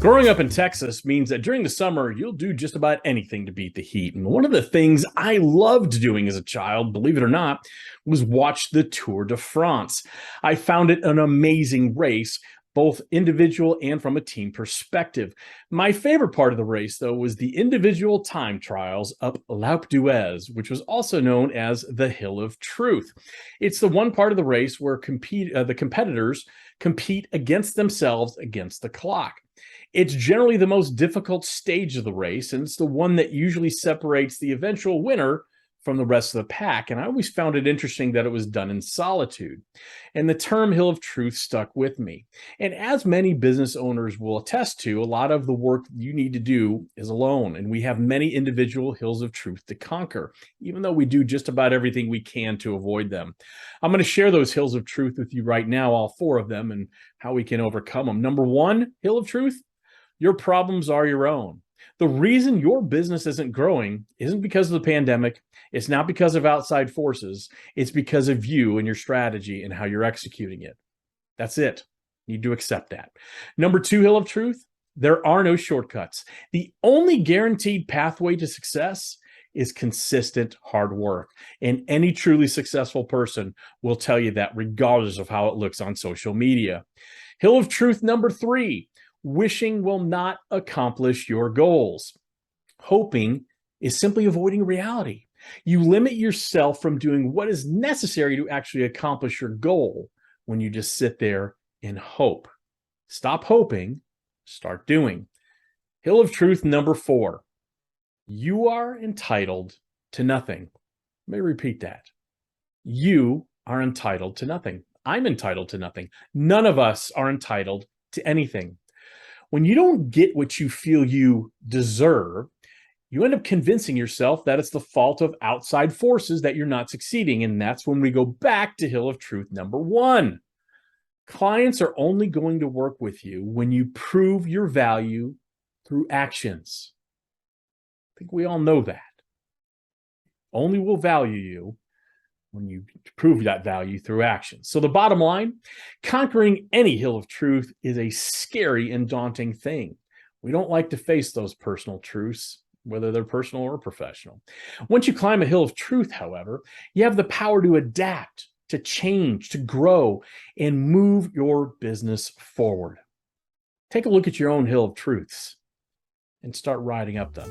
Growing up in Texas means that during the summer, you'll do just about anything to beat the heat. And one of the things I loved doing as a child, believe it or not, was watch the Tour de France. I found it an amazing race, both individual and from a team perspective. My favorite part of the race, though, was the individual time trials up L'Alpe d'Huez, which was also known as the Hill of Truth. It's the one part of the race where the competitors compete against themselves against the clock. It's generally the most difficult stage of the race, and it's the one that usually separates the eventual winner from the rest of the pack. And I always found it interesting that it was done in solitude. And the term Hill of Truth stuck with me. And as many business owners will attest to, a lot of the work you need to do is alone. And we have many individual hills of truth to conquer, even though we do just about everything we can to avoid them. I'm going to share those hills of truth with you right now, all four of them, and how we can overcome them. Number one, hill of truth: your problems are your own. The reason your business isn't growing isn't because of the pandemic. It's not because of outside forces. It's because of you and your strategy and how you're executing it. That's it. You need to accept that. Number two, hill of truth: there are no shortcuts. The only guaranteed pathway to success is consistent hard work. And any truly successful person will tell you that regardless of how it looks on social media. Hill of truth number three: wishing will not accomplish your goals. Hoping is simply avoiding reality. You limit yourself from doing what is necessary to actually accomplish your goal when you just sit there and hope. Stop hoping, start doing. Hill of truth number four: you are entitled to nothing. Let me repeat that. You are entitled to nothing. I'm entitled to nothing. None of us are entitled to anything. When you don't get what you feel you deserve, you end up convincing yourself that it's the fault of outside forces that you're not succeeding. And that's when we go back to Hill of Truth number one. Clients are only going to work with you when you prove your value through actions. I think we all know that. Only will value you when you prove that value through action. So the bottom line: conquering any hill of truth is a scary and daunting thing. We don't like to face those personal truths, whether they're personal or professional. Once you climb a hill of truth, however, you have the power to adapt, to change, to grow, and move your business forward. Take a look at your own hill of truths and start riding up them.